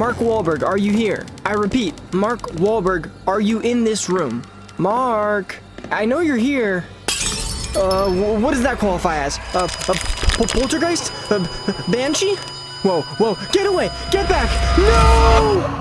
Mark Wahlberg, are you here? I repeat, Mark Wahlberg, are you in this room? Mark, I know you're here. What does that qualify as? Poltergeist? Banshee? Whoa, get away! Get back! No!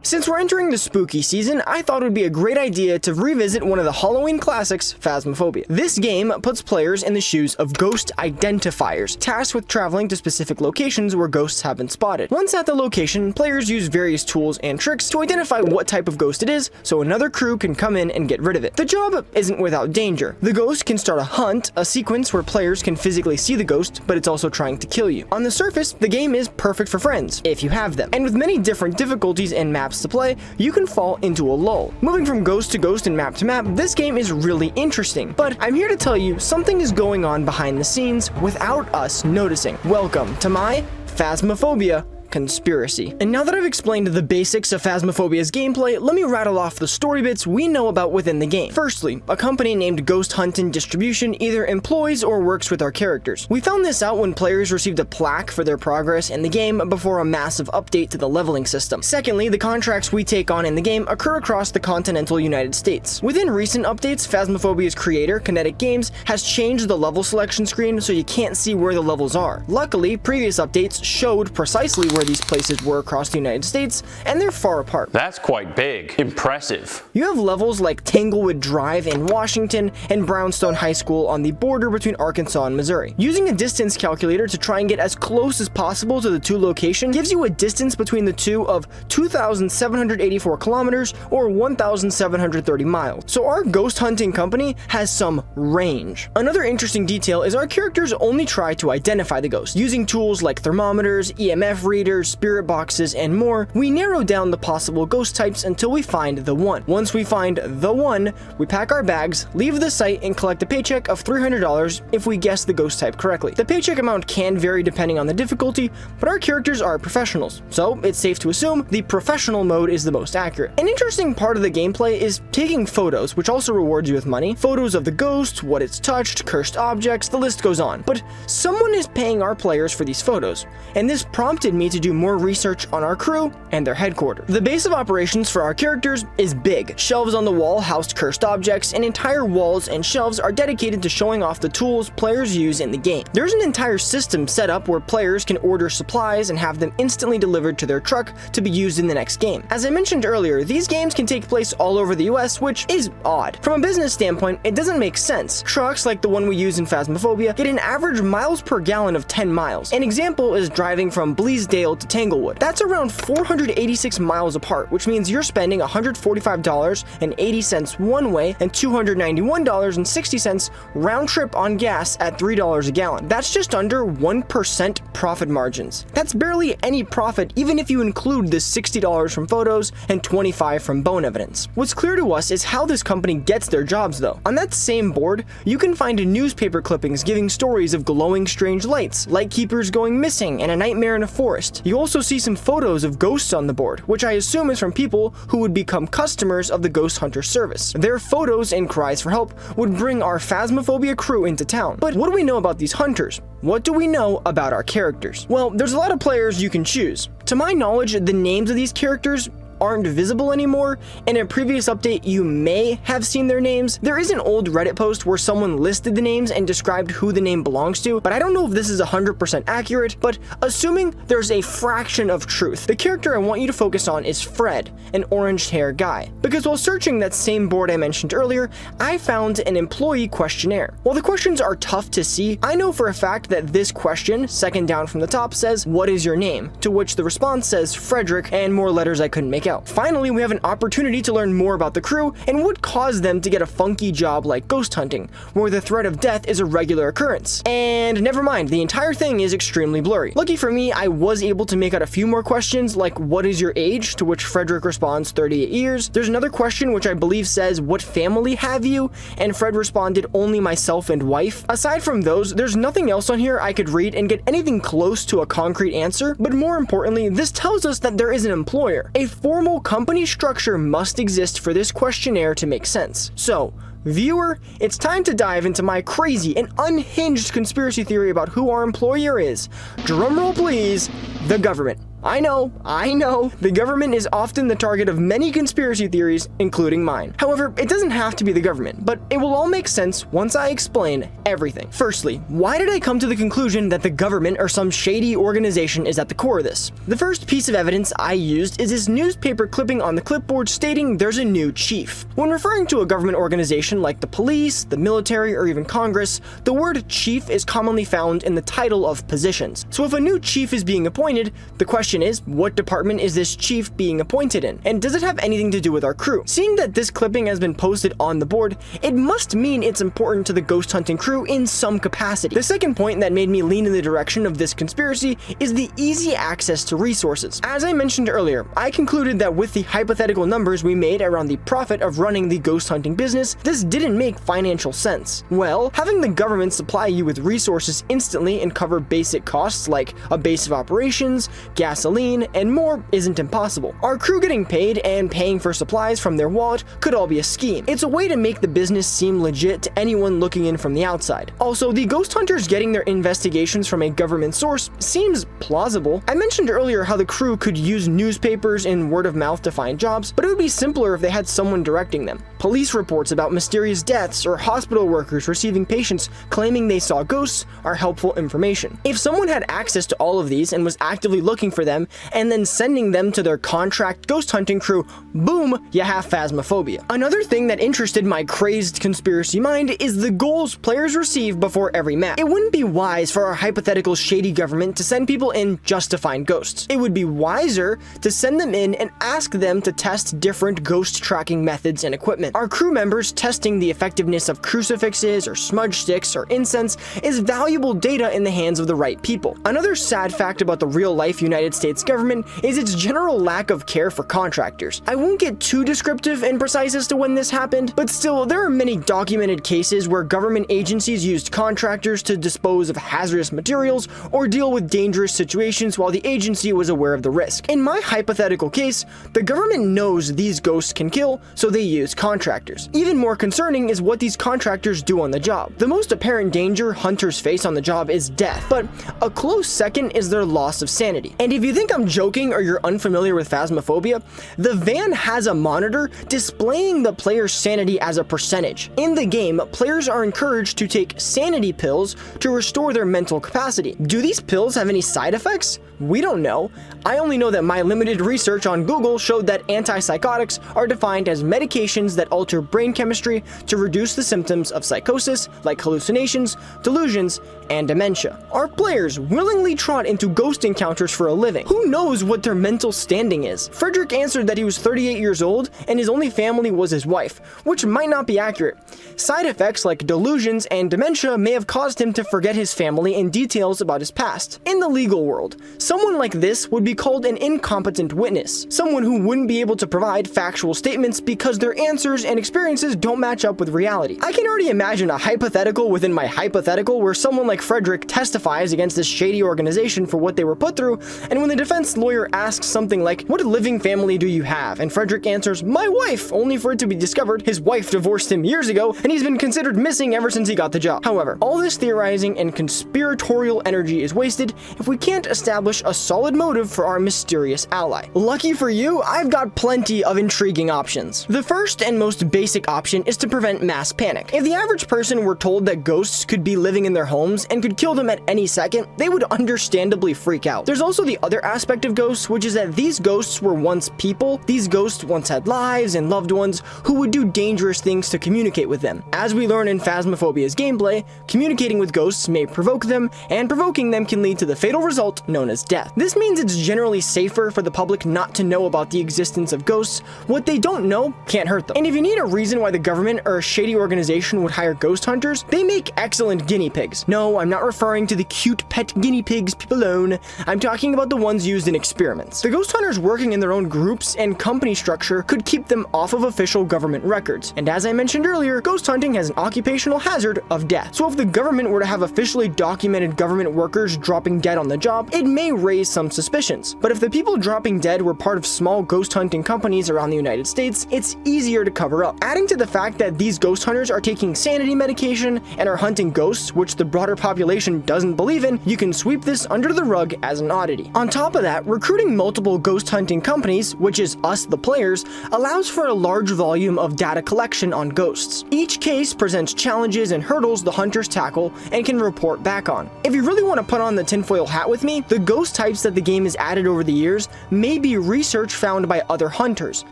Since we're entering the spooky season, I thought it would be a great idea to revisit one of the Halloween classics, Phasmophobia. This game puts players in the shoes of ghost identifiers, tasked with traveling to specific locations where ghosts have been spotted. Once at the location, players use various tools and tricks to identify what type of ghost it is, so another crew can come in and get rid of it. The job isn't without danger. The ghost can start a hunt, a sequence where players can physically see the ghost, but it's also trying to kill you. On the surface, the game is perfect for friends, if you have them. And with many different difficulties and maps to play, you can fall into a lull. Moving from ghost to ghost and map to map, this game is really interesting, but I'm here to tell you something is going on behind the scenes without us noticing. Welcome to my Phasmophobia conspiracy. And now that I've explained the basics of Phasmophobia's gameplay, let me rattle off the story bits we know about within the game. Firstly, a company named Ghost Hunt and Distribution either employs or works with our characters. We found this out when players received a plaque for their progress in the game before a massive update to the leveling system. Secondly, the contracts we take on in the game occur across the continental United States. Within recent updates, Phasmophobia's creator, Kinetic Games, has changed the level selection screen so you can't see where the levels are. Luckily, previous updates showed precisely where these places were across the United States, and they're far apart. That's quite big. Impressive. You have levels like Tanglewood Drive in Washington and Brownstone High School on the border between Arkansas and Missouri. Using a distance calculator to try and get as close as possible to the two locations gives you a distance between the two of 2,784 kilometers or 1,730 miles. So our ghost hunting company has some range. Another interesting detail is our characters only try to identify the ghost. Using tools like thermometers, EMF readers, spirit boxes, and more, we narrow down the possible ghost types until we find the one. Once we find the one, we pack our bags, leave the site, and collect a paycheck of $300 if we guess the ghost type correctly. The paycheck amount can vary depending on the difficulty, but our characters are professionals, so it's safe to assume the professional mode is the most accurate. An interesting part of the gameplay is taking photos, which also rewards you with money. Photos of the ghost, what it's touched, cursed objects, the list goes on. But someone is paying our players for these photos, and this prompted me to do more research on our crew and their headquarters. The base of operations for our characters is big. Shelves on the wall housed cursed objects, and entire walls and shelves are dedicated to showing off the tools players use in the game. There's an entire system set up where players can order supplies and have them instantly delivered to their truck to be used in the next game. As I mentioned earlier, these games can take place all over the US, which is odd. From a business standpoint, it doesn't make sense. Trucks like the one we use in Phasmophobia get an average miles per gallon of 10 miles. An example is driving from Bleasdale to Tanglewood. That's around 486 miles apart, which means you're spending $145.80 one way and $291.60 round trip on gas at $3 a gallon. That's just under 1% profit margins. That's barely any profit even if you include the $60 from photos and $25 from bone evidence. What's clear to us is how this company gets their jobs though. On that same board, you can find newspaper clippings giving stories of glowing strange lights, light keepers going missing, and a nightmare in a forest. You also see some photos of ghosts on the board, which I assume is from people who would become customers of the Ghost Hunter service. Their photos and cries for help would bring our Phasmophobia crew into town. But what do we know about these hunters? What do we know about our characters? Well, there's a lot of players you can choose. To my knowledge, the names of these characters aren't visible anymore. In a previous update, you may have seen their names. There is an old Reddit post where someone listed the names and described who the name belongs to, but I don't know if this is 100% accurate, but assuming there's a fraction of truth, the character I want you to focus on is Fred, an orange hair guy. Because while searching that same board I mentioned earlier, I found an employee questionnaire. While the questions are tough to see, I know for a fact that this question, second down from the top, says, "What is your name?" To which the response says Frederick and more letters I couldn't make out. Finally, we have an opportunity to learn more about the crew and what caused them to get a funky job like ghost hunting, where the threat of death is a regular occurrence. And never mind, the entire thing is extremely blurry. Lucky for me, I was able to make out a few more questions like what is your age, to which Frederick responds 38 years. There's another question which I believe says what family have you, and Fred responded only myself and wife. Aside from those, there's nothing else on here I could read and get anything close to a concrete answer, but more importantly, this tells us that there is an employer. A formal company structure must exist for this questionnaire to make sense. So, viewer, it's time to dive into my crazy and unhinged conspiracy theory about who our employer is. Drumroll please, the government. I know, the government is often the target of many conspiracy theories, including mine. However, it doesn't have to be the government, but it will all make sense once I explain everything. Firstly, why did I come to the conclusion that the government or some shady organization is at the core of this? The first piece of evidence I used is this newspaper clipping on the clipboard stating there's a new chief. When referring to a government organization like the police, the military, or even Congress, the word chief is commonly found in the title of positions. So if a new chief is being appointed, the question is, what department is this chief being appointed in? And does it have anything to do with our crew? Seeing that this clipping has been posted on the board, it must mean it's important to the ghost hunting crew in some capacity. The second point that made me lean in the direction of this conspiracy is the easy access to resources. As I mentioned earlier, I concluded that with the hypothetical numbers we made around the profit of running the ghost hunting business, this didn't make financial sense. Well, having the government supply you with resources instantly and cover basic costs like a base of operations, gasoline, and more isn't impossible. Our crew getting paid and paying for supplies from their wallet could all be a scheme. It's a way to make the business seem legit to anyone looking in from the outside. Also, the ghost hunters getting their investigations from a government source seems plausible. I mentioned earlier how the crew could use newspapers and word of mouth to find jobs, but it would be simpler if they had someone directing them. Police reports about mysterious deaths or hospital workers receiving patients claiming they saw ghosts are helpful information. If someone had access to all of these and was actively looking for them and then sending them to their contract ghost hunting crew, boom, you have Phasmophobia. Another thing that interested my crazed conspiracy mind is the goals players receive before every map. It wouldn't be wise for our hypothetical shady government to send people in just to find ghosts. It would be wiser to send them in and ask them to test different ghost tracking methods and equipment. Our crew members testing the effectiveness of crucifixes or smudge sticks or incense is valuable data in the hands of the right people. Another sad fact about the real-life United States government is its general lack of care for contractors. I won't get too descriptive and precise as to when this happened, but still, there are many documented cases where government agencies used contractors to dispose of hazardous materials or deal with dangerous situations while the agency was aware of the risk. In my hypothetical case, the government knows these ghosts can kill, so they use contractors. Even more concerning is what these contractors do on the job. The most apparent danger hunters face on the job is death, but a close second is their loss of sanity. And if you think I'm joking or you're unfamiliar with Phasmophobia, the van has a monitor displaying the player's sanity as a percentage. In the game, players are encouraged to take sanity pills to restore their mental capacity. Do these pills have any side effects? We don't know. I only know that my limited research on Google showed that antipsychotics are defined as medications that alter brain chemistry to reduce the symptoms of psychosis, like hallucinations, delusions, and dementia. Our players willingly trot into ghost encounters for a living. Who knows what their mental standing is? Frederick answered that he was 38 years old and his only family was his wife, which might not be accurate. Side effects like delusions and dementia may have caused him to forget his family and details about his past. In the legal world, someone like this would be called an incompetent witness, someone who wouldn't be able to provide factual statements because their answers and experiences don't match up with reality. I can already imagine a hypothetical within my hypothetical where someone like Frederick testifies against this shady organization for what they were put through, and when the defense lawyer asks something like, "What living family do you have?" and Frederick answers, "My wife," only for it to be discovered his wife divorced him years ago and he's been considered missing ever since he got the job. However, all this theorizing and conspiratorial energy is wasted if we can't establish a solid motive for our mysterious ally. Lucky for you, I've got plenty of intriguing options. The first and most basic option is to prevent mass panic. If the average person were told that ghosts could be living in their homes and could kill them at any second, they would understandably freak out. There's also the other aspect of ghosts, which is that these ghosts were once people. These ghosts once had lives and loved ones who would do dangerous things to communicate with them. As we learn in Phasmophobia's gameplay, communicating with ghosts may provoke them, and provoking them can lead to the fatal result known as death. This means it's generally safer for the public not to know about the existence of ghosts. What they don't know can't hurt them. And if you need a reason why the government or a shady organization would hire ghost hunters, they make excellent guinea pigs. No, I'm not referring to the cute pet guinea pigs people own. I'm talking about the ones used in experiments. The ghost hunters working in their own groups and company structure could keep them off of official government records. And as I mentioned earlier, ghost hunting has an occupational hazard of death. So if the government were to have officially documented government workers dropping dead on the job, it may raise some suspicions. But if the people dropping dead were part of small ghost hunting companies around the United States, it's easier to cover up. Adding to the fact that these ghost hunters are taking sanity medication and are hunting ghosts, which the broader population doesn't believe in, you can sweep this under the rug as an oddity. On top of that, recruiting multiple ghost hunting companies, which is us the players, allows for a large volume of data collection on ghosts. Each case presents challenges and hurdles the hunters tackle and can report back on. If you really want to put on the tinfoil hat with me, the ghost types that the game has added over the years may be research found by other hunters.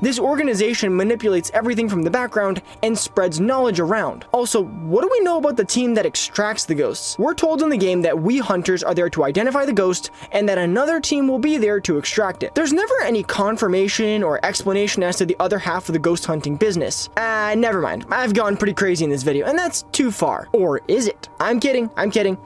This organization manipulates everything from the background and spreads knowledge around. Also, what do we know about the team that extracts the ghosts? We're told in the game that we hunters are there to identify the ghost and that another team will be there to extract it. There's never any confirmation or explanation as to the other half of the ghost hunting business. Never mind. I've gone pretty crazy in this video, and that's too far. Or is it? I'm kidding.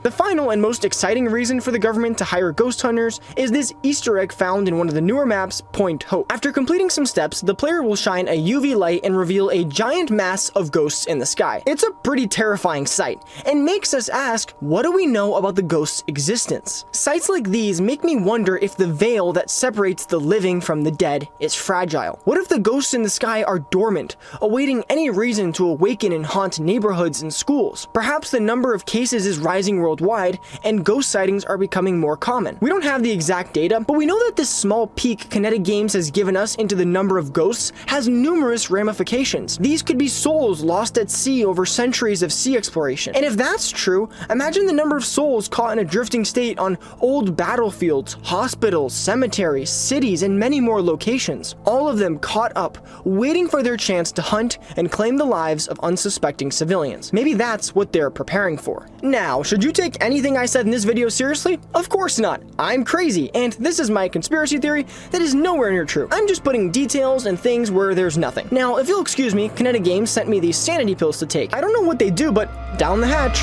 The final and most exciting reason for the government to hire ghost hunters is this Easter egg found in one of the newer maps, Point Hope. After completing some steps, the player will shine a UV light and reveal a giant mass of ghosts in the sky. It's a pretty terrifying sight, and makes us ask, what do we know about the ghost's existence? Sights like these make me wonder if the veil that separates the living from the dead is fragile. What if the ghosts in the sky are dormant, awaiting any reason to awaken and haunt neighborhoods and schools? Perhaps the number of cases is rising worldwide, and ghost sightings are becoming more common. We don't have the exact data, but we know that this small peek Kinetic Games has given us into the number of ghosts has numerous ramifications. These could be souls lost at sea over centuries of sea exploration. And if that's true, imagine the number of souls caught in a drifting state on old battlefields, hospitals, cemeteries, cities, and many more locations. All of them caught up, waiting for their chance to hunt and claim the lives of unsuspecting civilians. Maybe that's what they're preparing for. Now, should you take anything I said in this video seriously? Of course not. I'm crazy, and this is my conspiracy theory that is nowhere near true. I'm just putting details and things where there's nothing. Now, if you'll excuse me, Kinetic Games sent me these sanity pills to take. I don't know what they do, but down the hatch.